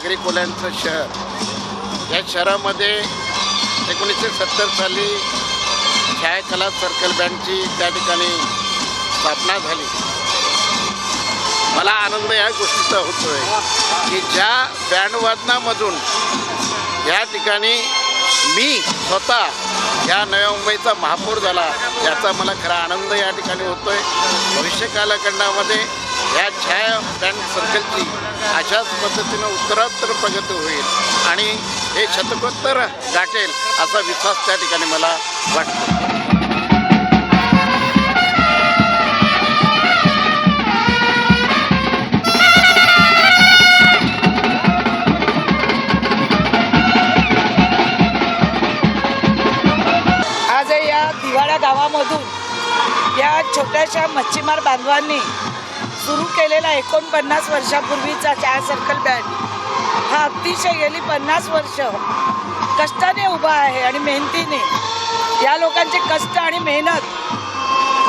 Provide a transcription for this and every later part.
नागरी कोल्यांचं शहर, या शहरामध्ये 1970 साली छायाकला सर्कल बँडची त्या ठिकाणी स्थापना झाली. मला आनंद या गोष्टीचा होतो आहे की ज्या बँडवादनामधून या ठिकाणी मी स्वतः या नव्या मुंबईचा महापौर झाला, याचा मला खरा आनंद या ठिकाणी होतो आहे. भविष्य कालखंडामध्ये या छाया बँड सर्कलची अशाच पद्धतीनं उत्तरोत्तर प्रगती होईल आणि हे शतकोत्तर गाठेल असा विश्वास त्या ठिकाणी मला वाटतो. दिवाळा गावामधून या छोट्याशा मच्छीमार बांधवांनी सुरू केलेला 49 वर्षापूर्वीचा छाया सर्कल बँड हा अतिशय गेली 50 वर्ष कष्टाने उभा आहे आणि मेहनतीने. या लोकांचे कष्ट आणि मेहनत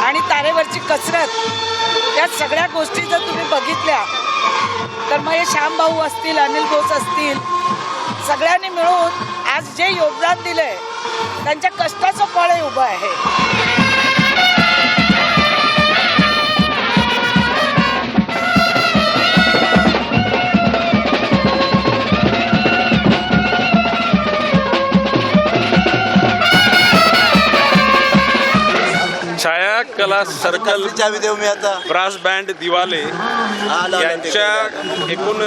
आणि तारेवरची कसरत या सगळ्या गोष्टी जर तुम्ही बघितल्या तर मग हे श्यामभाऊ असतील, अनिल बोस असतील, सगळ्यांनी मिळून आज जे योगदान दिलं आहे त्यांच्या कष्टाचं फळ हे उभं आहे. छाया कला सर्कल ब्रास बँड दिवाले यांच्या एकूण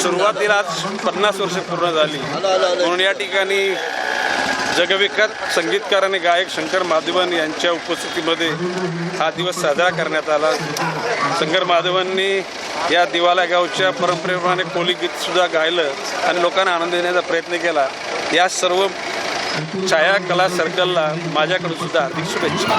सुरुवातीला 50 वर्ष पूर्ण झाली म्हणून या ठिकाणी जगविख्यात संगीतकार आणि गायक शंकर महादेवन यांच्या उपस्थितीमध्ये हा दिवस साजरा करण्यात आला. शंकर महादेवांनी या दिवाला गावच्या परंपरेप्रमाणे कोली गीतसुद्धा गायलं आणि लोकांना आनंद देण्याचा प्रयत्न केला. या सर्व छाया कला सर्कलला माझ्याकडून सुद्धा हार्दिक शुभेच्छा.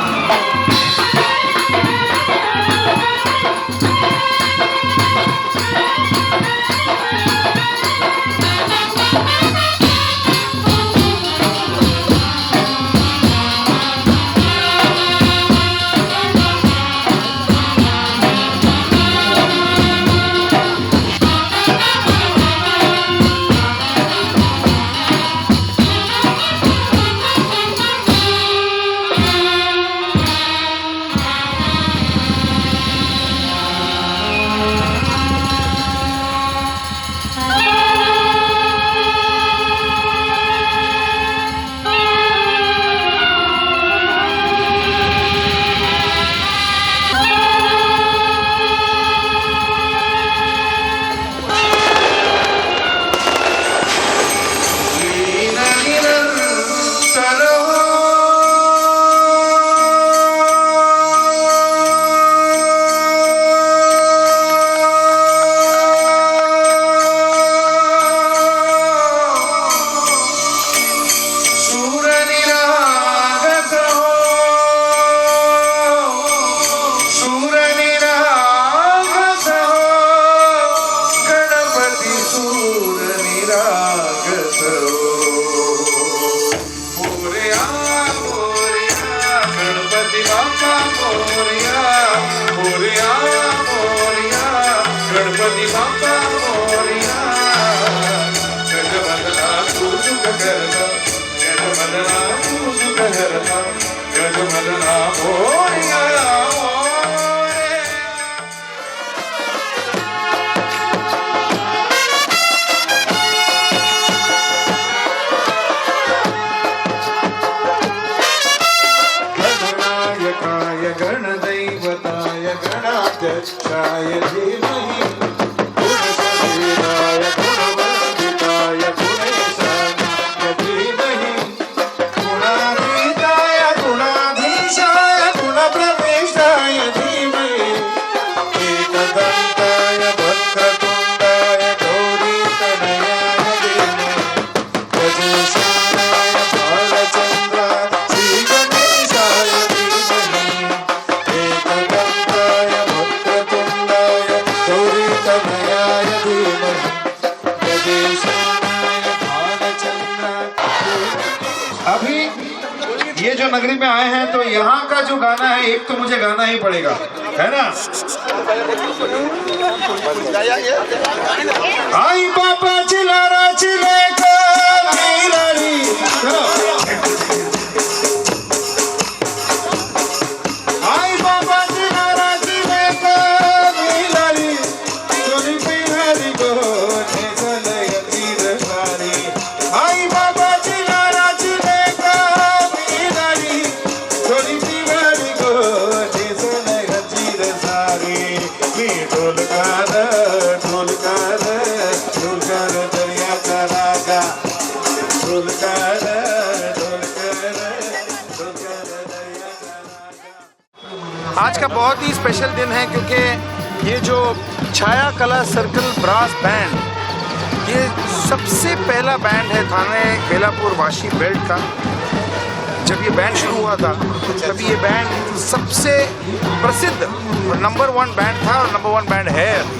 गणदैवताय गणाध्यक्षाय धीमहि गुणशरीराय गुणवर्धिताय गुणेशानाय धीमहि गुणातीताय गुणाधीशाय गुणप्रवेशाय धीमहि एकदन्ताय वक्रतुण्डाय गौरीतनयाय धीमहि गजेशानाय बालचन्द्राय श्रीगणेशाय धीमहि एकदन्ताय वक्रतुण्डाय गौरीतनयाय धीमहि गजेशानाय बालचन्द्राय। अभी ये जो नगरी में आए हैं तो यहाँ का जो गाना है एक तो मुझे गाना ही पड़ेगा। है ना? आई बापाची लाडाची लेक मिळाली. आई बापाची लाडाची लेक मिळाली. सोनी पिणारी गोठे सलगती रसारी. आई बाबाची लाडाची लेक मिळाली. सोनी पिणारी गोठे सलगती रसारी. मी ढोलकार ढोलकार ढोलकार दर्याचा राजा. ढोलकार ढोलकार ढोलकार दर्याचा राजा. आज का बहुत ही स्पेशल दिन है क्योंकि ये जो छाया कला सर्कल ब्रास बैंड ये सबसे पहला बैंड है थाने बेलापुर वाशी बेल्ट का. जब ये बैंड शुरू हुआ था तभी ये बैंड सबसे प्रसिद्ध और नंबर 1 बैंड था और नंबर 1 बैंड है अभी.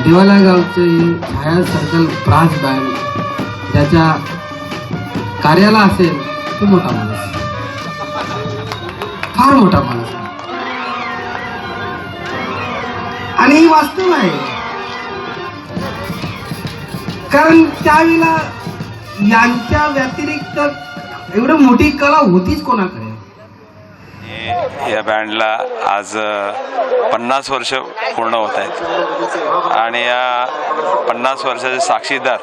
देवाला गावचे छाया सर्कल ब्रास बँड ज्याच्या कार्याला असेल तो मोठा माणूस, फार मोठा माणूस. आणि ही वास्तव आहे, कारण त्यावेळेला यांच्या व्यतिरिक्त एवढं मोठी कला होतीच कोणाकडे. या बँडला आज 50 वर्ष पूर्ण होत आहेत आणि या 50 वर्षाचे साक्षीदार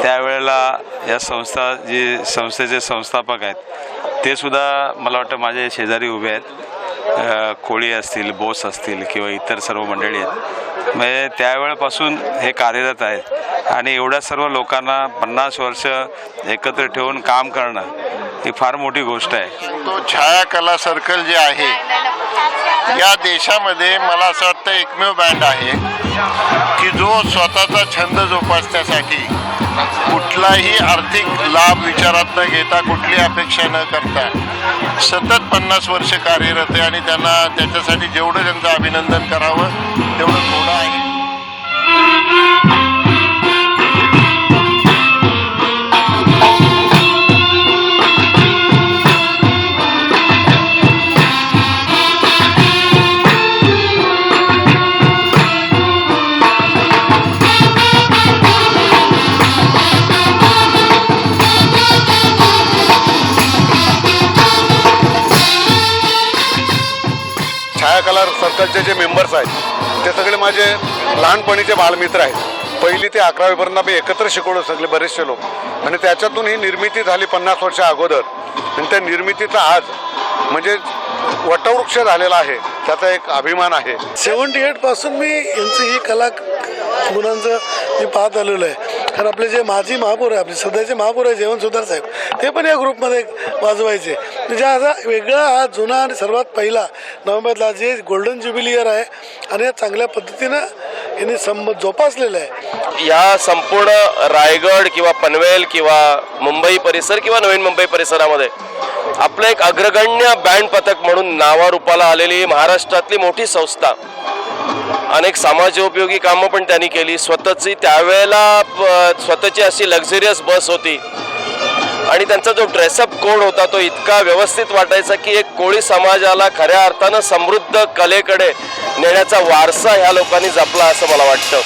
त्यावेळेला या संस्थेचे संस्थापक आहेत ते सुद्धा मला वाटतं माझे शेजारी उभे आहेत. कोळी असतील, बोस असतील किंवा इतर सर्व मंडळी आहेत. म्हणजे त्यावेळेपासून हे कार्यरत आहेत आणि एवढ्या सर्व लोकांना 50 वर्ष एकत्र ठेवून काम करणं ही फार मोठी गोष्ट आहे. तो छाया कला सर्कल जे आहे या देशामध्ये मला असं वाटतं एकमेव बँड आहे की जो स्वतःचा छंद जोपासण्यासाठी कुठलाही आर्थिक लाभ विचारात न घेता कुठली अपेक्षा न करता सतत 50 वर्ष कार्यरत आहे आणि त्यांना त्याच्यासाठी जेवढं त्यांचं अभिनंदन करावं तेवढं थोडं आहे. छाया कला सर्कलचे जे मेंबर्स आहेत ते सगळे माझे लहानपणीचे बालमित्र आहेत. 1ली ते 11वीपर्यंत आम्ही एकत्र शिकवलो सगळे बरेचसे लोक आणि त्याच्यातून ही निर्मिती झाली 50 वर्षा अगोदर आणि त्या निर्मितीचा आज म्हणजे वटवृक्ष झालेला आहे, त्याचा एक अभिमान आहे. 78 पासून मी यांची ही कला गुणांचं मी पाहत आलेलो आहे. कारण आपले जे माजी महापौर आहे, आपले सध्याचे महापौर आहे जेवण सुधार साहेब, ते पण या ग्रुपमध्ये वाजवायचे. म्हणजे असा वेगळा हा जुना आणि सर्वात पहिला नोव्हेंबरला जे गोल्डन ज्युबिली इयर आहे आणि या चांगल्या पद्धतीनं यांनी जोपासलेलं आहे. या संपूर्ण रायगड किंवा पनवेल किंवा मुंबई परिसर किंवा नवीन मुंबई परिसरामध्ये आपलं एक अग्रगण्य बँड पथक म्हणून नावारूपाला आलेली महाराष्ट्रातली मोठी संस्था. अनेक समाजोपयोगी कामं पण त्यांनी केली. स्वतःची त्यावेळेला स्वतःची अशी लक्झरियस बस होती आणि त्यांचा जो ड्रेसअप कोड होता तो इतका व्यवस्थित वाटायचा की एक कोळी समाजाला खऱ्या अर्थानं समृद्ध कलेकडे नेण्याचा वारसा ह्या लोकांनी जपला असं मला वाटतं.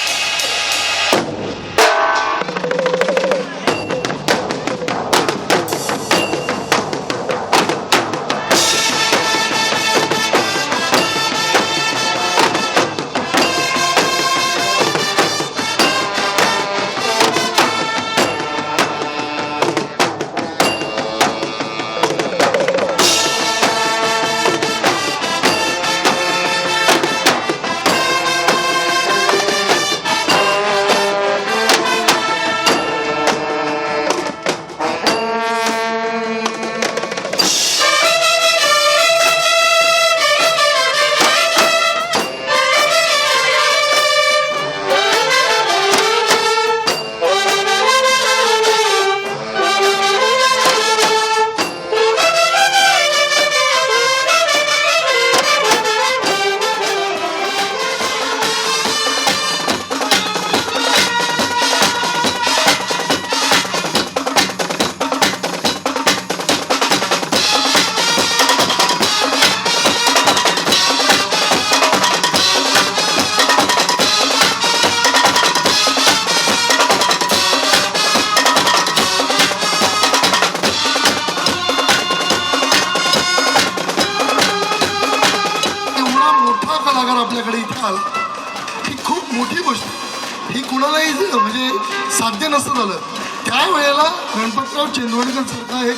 ही खूप मोठी गोष्ट आहे. ही कुणालाही म्हणजे साध्य नसतं झालं. त्यावेळेला गणपतराव चेंदवडकर सारखा एक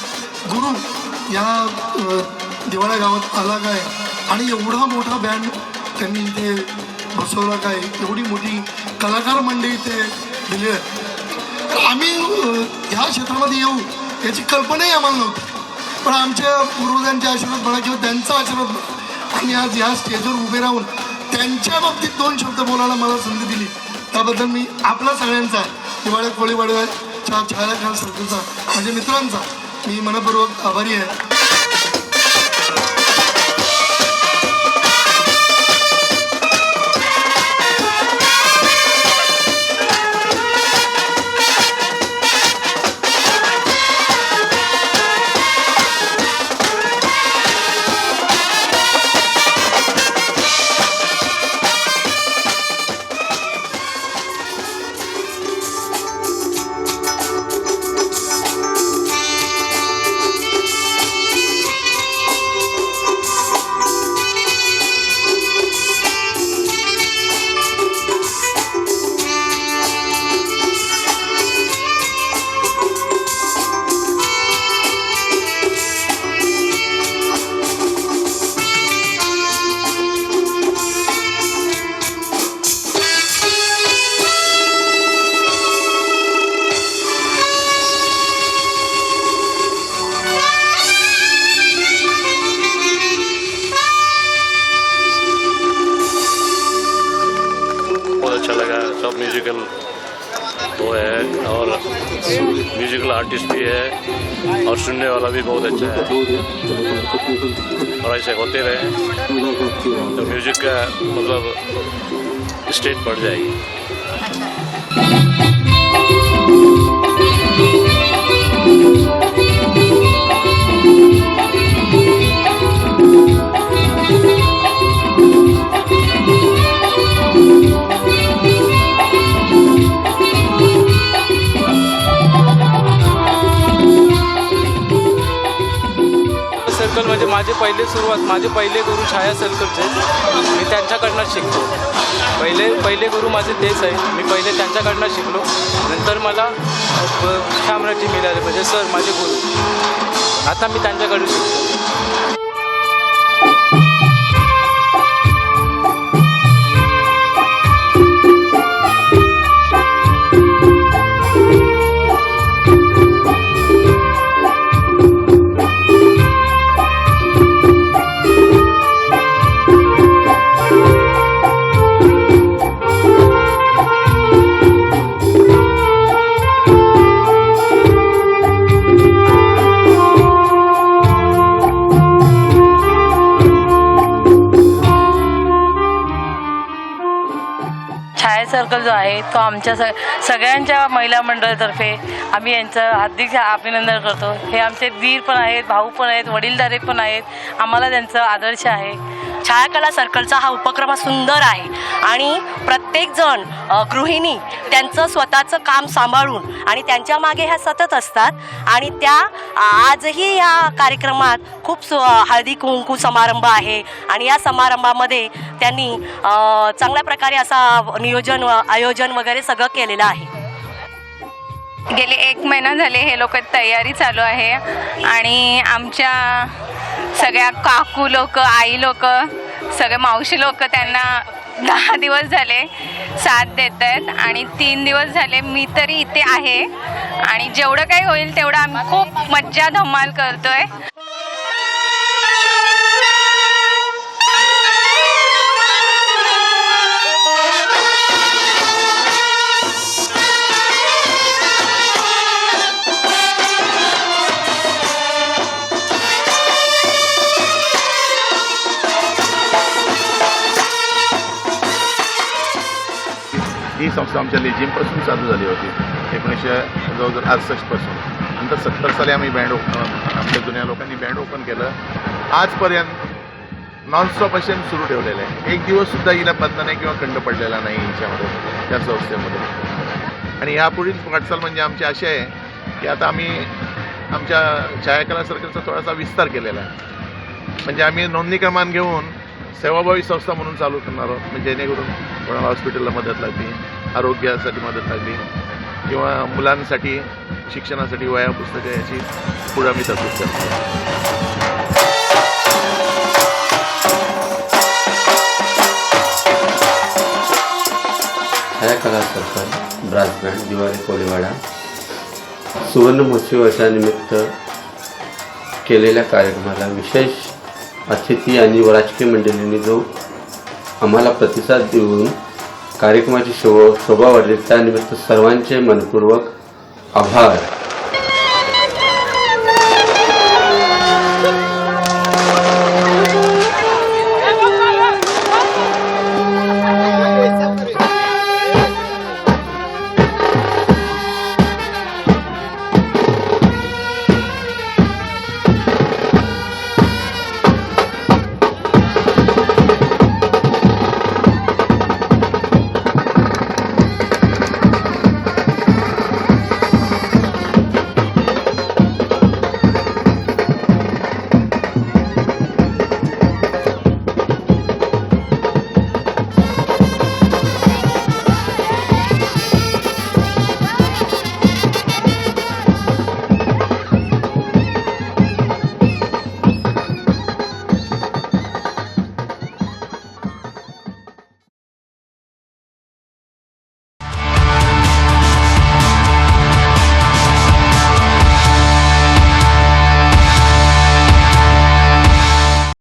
गुरु या दिवाळ्या गावात आला काय आणि एवढा मोठा बँड त्यांनी इथे बसवला काय, एवढी मोठी कलाकार मंडळी इथे दिली आहे. तर आम्ही ह्या क्षेत्रामध्ये येऊ याची कल्पनाही आम्हाला नव्हती. पण आमच्या पूर्वजांच्या आशीर्वाद म्हणा किंवा त्यांचा आशीर्वाद म्हणा आम्ही आज ह्या स्टेजवर उभे राहून त्यांच्या बाबतीत 2 शब्द बोलायला मला संधी दिली. त्याबद्दल मी आपला सगळ्यांचा दिवाळी कोळीवाड्याच्या छायाकार सर्कलचा म्हणजे मित्रांचा मी मनपूर्वक आभारी आहे. अच्छा लगा. सब म्यूजिकल वो है और म्यूजिकल आर्टिस्ट भी है और सुनने वाला भी बहुत अच्छा है और ऐसे होते रहे तो म्यूजिक का मतलब स्टेज बढ़ जाएगी. सर्कल म्हणजे माझे पहिले गुरु छाया सर्कलचे. मी त्यांच्याकडनं शिकतो. पहिले गुरु माझे तेच आहे. मी पहिले त्यांच्याकडनं शिकलो. नंतर मला श्यामरावजी मिळाले म्हणजे सर माझे गुरु. आता मी त्यांच्याकडून शिकतो. सर्कल जो आहे तो आमच्या सगळ्यांच्या महिला मंडळातर्फे आम्ही यांचं हार्दिक अभिनंदन करतो. हे आमचे दीर पण आहेत, भाऊ पण आहेत, वडीलधारे पण आहेत. आम्हाला त्यांचा आदर्श आहे. छायाकला सर्कलचा हा उपक्रम सुंदर आहे आणि प्रत्येकजण गृहिणी त्यांचं स्वतःचं काम सांभाळून आणि त्यांच्या मागे ह्या सतत असतात आणि त्या आजही या कार्यक्रमात खूप हळदी कुंकू समारंभ आहे आणि या समारंभामध्ये त्यांनी चांगल्या प्रकारे असा आयोजन वगैरे सगळं केलेलं आहे. गेले 1 महिना झाले हे लोक तयारी चालू आहे आणि आमच्या सगळ्या काकू लोक, आई लोक, सगळे मावशी लोक त्यांना 10 दिवस झाले साथ देत आहेत आणि 3 दिवस झाले मी तरी इथे आहे आणि जेवढं काही होईल तेवढं आम्ही खूप मज्जा धमाल करतोय. ही संस्था आमच्या लेझिमपासून चालू झाली होती 1968 पासून. नंतर 70 साली आम्ही बँड आमच्या जुन्या लोकांनी बँड ओपन केलं. आजपर्यंत नॉनस्टॉप असे सुरू ठेवलेलं आहे. एक दिवससुद्धा हिला बंद नाही किंवा खंड पडलेला नाही हिच्यामध्ये, या संस्थेमध्ये. आणि यापुढील वाटचाल म्हणजे आमची अशी आहे की आता आम्ही आमच्या छायाकला सर्कलचा थोडासा विस्तार केलेला आहे. म्हणजे आम्ही नोंदणी क्रमांक घेऊन सेवाभावी संस्था म्हणून चालू करणार आहोत, म्हणजे जेणेकरून कोणाला हॉस्पिटलला मदत लागली, आरोग्यासाठी मदत लागली किंवा मुलांसाठी शिक्षणासाठी वह्या पुस्तकं याची पुढे आम्ही तरतूद करतो. Chhaya Kala circle brass band Diwali Koliwada सुवर्ण महोत्सव वर्षानिमित्त केलेल्या कार्यक्रमाला विशेष अतिथी आणि राजकीय मंडळींनी जो आम्हाला प्रतिसाद देऊन कार्यक्रमाची शोभा वाढली त्यानिमित्त सर्वांचे मनपूर्वक आभार.